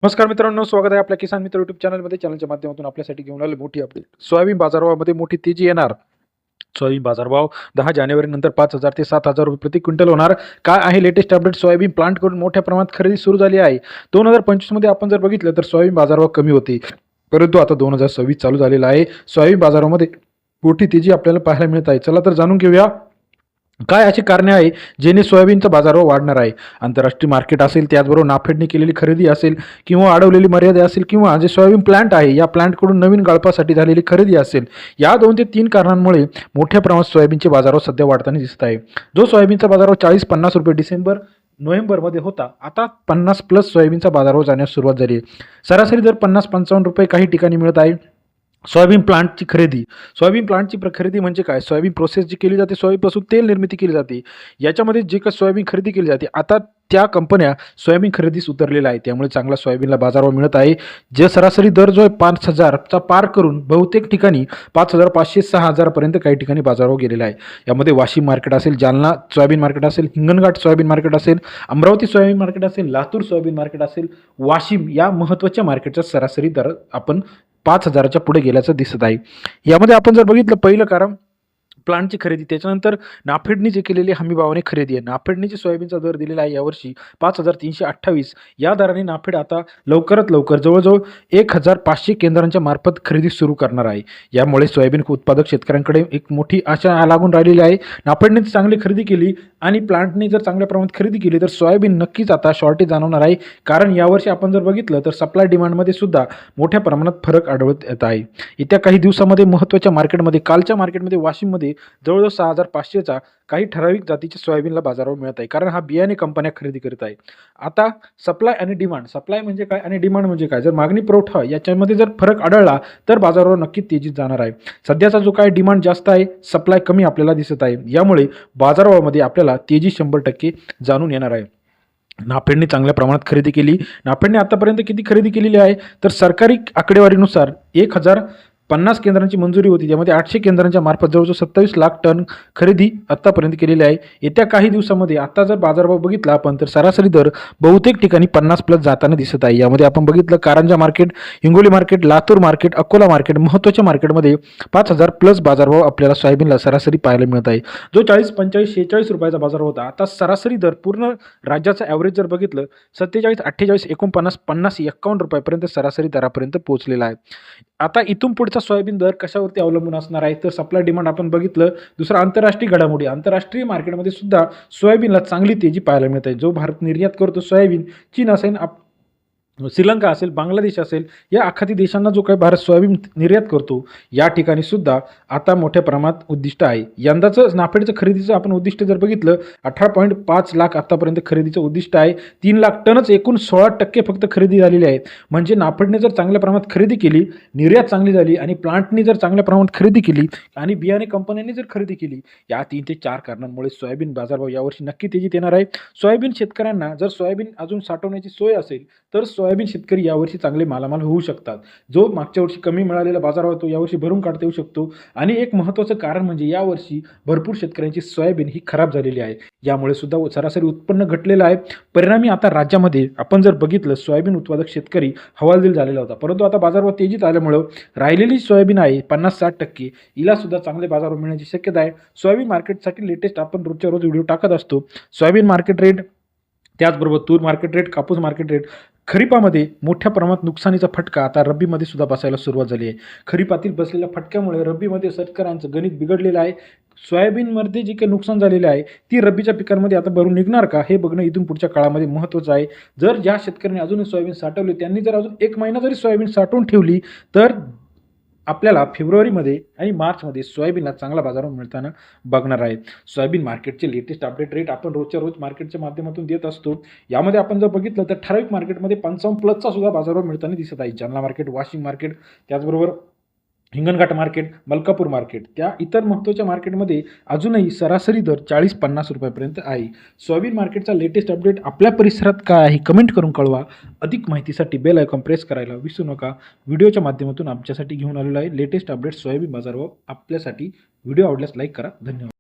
नमस्कार मित्रांनो, स्वागत आहे आपल्या किसान मित्र यूट्यूब चॅनलमध्ये. चॅनलच्या माध्यमातून आपल्यासाठी घेऊन आले मोठी अपडेट. सोयाबीन बाजारभावामध्ये मोठी तेजी येणार. सोयाबीन बाजारभाव 10 जानेवारीनंतर 5,000 ते 7,000 रुपये प्रति क्विंटल होणार. काय आहे लेटेस्ट अपडेट? सोयाबीन प्लांटकडून मोठ्या प्रमाणात खरेदी सुरू झाली आहे. 2025 मध्ये आपण जर बघितलं तर सोयाबीन बाजारभाव कमी होते, परंतु आता 2026 चालू झालेला आहे. सोयाबीन बाजारामध्ये मोठी तेजी आपल्याला पाहायला मिळत आहे. चला तर जाणून घेऊया काय अशी कारणे आहे जेणे सोयाबीनचा बाजारभाव वाढणार आहे. आंतरराष्ट्रीय मार्केट असेल, त्याचबरोबर नाफेडने केलेली खरेदी असेल किंवा अडवलेली मर्यादा असेल किंवा जे सोयाबीन प्लांट आहे या प्लांटकडून नवीन गाळपासाठी झालेली खरेदी असेल, या 2 ते 3 कारणांमुळे मोठ्या प्रमाणात सोयाबीनचे बाजारभाव सध्या वाढताना दिसत आहे. जो सोयाबीनचा बाजारभाव 40-50 रुपये नोव्हेंबरमध्ये होता, आता 50 प्लस सोयाबीनचा बाजारभाव जाण्यास सुरुवात झाली आहे. सरासरी दर 50-55 रुपये काही ठिकाणी मिळत आहे. सोयाबीन प्लांटची खरेदी. सोयाबीन प्लांटची खरेदी म्हणजे काय? सोयाबीन प्रोसेस जी केली जाते, सोयाबीनपासून तेल निर्मिती केली जाते. याच्यामध्ये जे काही सोयाबीन खरेदी केली जाते, आता त्या कंपन्या सोयाबीन खरेदीस उतरलेल्या आहेत. त्यामुळे चांगला सोयाबीनला बाजारभाव मिळत आहे. जे सरासरी दर जो आहे 5,000चा पार करून बहुतेक ठिकाणी 5,500-6,000 पर्यंत काही ठिकाणी बाजारभाव गेलेला आहे. यामध्ये वाशिम मार्केट असेल, जालना सोयाबीन मार्केट असेल, हिंगणघाट सोयाबीन मार्केट असेल, अमरावती सोयाबीन मार्केट असेल, लातूर सोयाबीन मार्केट असेल, वाशिम या महत्त्वाच्या मार्केटचा सरासरी दर आपण 5,000च्या पुढे गेल्याचं दिसत आहे. यामध्ये आपण जर बघितलं, पहिलं कारण प्लांटची खरेदी, त्याच्यानंतर नाफेडनी जे केलेली हमीभावाने खरेदी आहे. नाफेडने सोयाबीनचा दर दिलेला आहे यावर्षी 5,328. या दराने नाफेड आता लवकरात लवकर जवळजवळ 1,500 केंद्रांच्या मार्फत खरेदी सुरू करणार आहे. यामुळे सोयाबीन उत्पादक शेतकऱ्यांकडे एक मोठी आशा लागून राहिलेली आहे. नाफेडने चांगली खरेदी केली आणि प्लांटने जर चांगल्या प्रमाणात खरेदी केली तर सोयाबीन नक्कीच आता शॉर्टेज जाणवणार आहे. कारण यावर्षी आपण जर बघितलं तर सप्लाय डिमांडमध्ये सुद्धा मोठ्या प्रमाणात फरक आढळत येत आहे. येत्या काही दिवसामध्ये महत्त्वाच्या मार्केटमध्ये, कालच्या मार्केटमध्ये वाशिममध्ये जवळजवळ 6,500चा काही ठराविक जातीच्या सोयाबीनला बाजारभाव मिळत आहे. कारण हा बियाणे कंपन्या खरेदी करत आहे. आता सप्लाय आणि डिमांड. सप्लाय म्हणजे काय आणि डिमांड म्हणजे काय? जर मागणी पुरवठा याच्यामध्ये जर फरक आढळला तर बाजारावर नक्की तेजीत जाणार आहे. सध्याचा जो काय डिमांड जास्त आहे, सप्लाय कमी आपल्याला दिसत आहे. यामुळे बाजारामध्ये आपल्याला तेजी 100% जाणून येणार आहे. नाफेडने चांगल्या प्रमाणात खरेदी केली. नाफेडने आतापर्यंत किती खरेदी केलेली आहे तर सरकारी आकडेवारीनुसार 1,050 केंद्रांची मंजुरी होती. त्यामध्ये 800 केंद्रांच्या मार्फत जवळजवळ 27 लाख टन खरेदी आत्तापर्यंत केलेली आहे. येत्या काही दिवसामध्ये आता जर बाजारभाव बघितला आपण तर सरासरी दर बहुतेक ठिकाणी 50 प्लस जाताना दिसत आहे. यामध्ये आपण बघितलं Karanja market, Hingoli market, Latur market, Akola market, महत्त्वाच्या मार्केटमध्ये 5,000 प्लस बाजारभाव आपल्याला सोयाबीनला सरासरी पाहायला मिळत आहे. जो 40, 45, 46 रुपयाचा बाजार होता, आता सरासरी दर पूर्ण राज्याचा ॲव्हरेज जर बघितलं 47, 48, 49, 50, 51 रुपयापर्यंत सरासरी दरापर्यंत पोहोचलेला आहे. आता इथून पुढचा सोयाबीन दर कशावरती अवलंबून असणार आहे तर सप्लाय डिमांड आपण बघितलं. दुसरं आंतरराष्ट्रीय घडामोडी. आंतरराष्ट्रीय मार्केटमध्ये सुद्धा सोयाबीनला चांगली तेजी पाहायला मिळत आहे. जो भारत निर्यात करतो सोयाबीन, चीन असेल, श्रीलंका असेल, बांगलादेश असेल, या आखाती देशांना जो काही भारत सोयाबीन निर्यात करतो, या ठिकाणी सुद्धा आता मोठ्या प्रमाणात उद्दिष्ट आहे. यंदाचं नाफेडचं खरेदीचं आपण उद्दिष्ट जर बघितलं 18.5 लाख आतापर्यंत खरेदीचं उद्दिष्ट आहे. 3 लाख टनच एकूण 16% फक्त खरेदी झालेली आहे. म्हणजे नाफेडने जर चांगल्या प्रमाणात खरेदी केली, निर्यात चांगली झाली आणि प्लांटने जर चांगल्या प्रमाणात खरेदी केली आणि बियाणे कंपन्यांनी जर खरेदी केली, या 3 ते 4 कारणांमुळे सोयाबीन बाजारभाव यावर्षी नक्की तेजीत येणार आहे. सोयाबीन शेतकऱ्यांना जर सोयाबीन अजून साठवण्याची सोय असेल तर सोयाबीन शेतकरी यावर्षी चांगले मालामाल होऊ शकतात. जो मागच्या वर्षी कमी मिळालेला बाजारभाव तो यावर्षी भरून काढता येऊ शकतो. आणि एक महत्त्वाचं कारण म्हणजे यावर्षी भरपूर शेतकऱ्यांची सोयाबीन ही खराब झालेली आहे. यामुळे सुद्धा सरासरी उत्पन्न घटलेलं आहे. परिणामी आता राज्यामध्ये आपण जर बघितलं सोयाबीन उत्पादक शेतकरी हवालदिल झालेला होता. परंतु आता बाजारभाव तेजीत आल्यामुळं राहिलेली सोयाबीन आहे 50-60%, हिला सुद्धा चांगले बाजारभाव मिळण्याची शक्यता आहे. सोयाबीन मार्केटसाठी लेटेस्ट आपण रोजच्या रोज व्हिडिओ टाकत असतो. सोयाबीन मार्केट रेट, त्याचबरोबर तूर मार्केट रेट, कापूस मार्केट रेट. खरीपामध्ये मोठ्या प्रमाणात नुकसानीचा फटका आता रब्बीमध्ये सुद्धा बसायला सुरुवात झाली आहे. खरीपातील बसलेल्या फटक्यामुळे रब्बीमध्ये शेतकऱ्यांचं गणित बिघडलेलं आहे. सोयाबीनमध्ये जे काही नुकसान झालेले आहे ती रब्बीच्या पिकांमध्ये आता भरून निघणार का हे बघणं इथून पुढच्या काळामध्ये महत्त्वाचं आहे. जर ज्या शेतकऱ्यांनी अजूनही सोयाबीन साठवली, त्यांनी जर अजून 1 महिना जरी सोयाबीन साठवून ठेवली तर आपल्याला फेब्रुवारीमध्ये आणि मार्चमध्ये सोयाबीनला चांगला बाजारभाव मिळताना बघणार आहे. सोयाबीन मार्केटचे लेटेस्ट अपडेट रेट आपण रोजच्या रोज मार्केटच्या माध्यमातून देत असतो. यामध्ये आपण जर बघितलं तर ठराविक मार्केटमध्ये 55 प्लसचा सुद्धा बाजारभाव मिळताना दिसत आहे. जालना मार्केट, वाशिम मार्केट, त्याचबरोबर हिंगणघाट मार्केट, मलकापूर मार्केट, त्या इतर महत्त्वाच्या मार्केटमध्ये अजूनही सरासरी दर 40-50 रुपयापर्यंत आहे. सोयाबीन मार्केटचा लेटेस्ट अपडेट आपल्या परिसरात काय आहे कमेंट करून कळवा. अधिक माहितीसाठी बेल आयकॉन प्रेस करायला विसरू नका. व्हिडिओच्या माध्यमातून आमच्यासाठी घेऊन आलेलो आहे लेटेस्ट अपडेट सोयाबीन बाजारभाव आपल्यासाठी. व्हिडिओ आवडल्यास लाईक करा. धन्यवाद.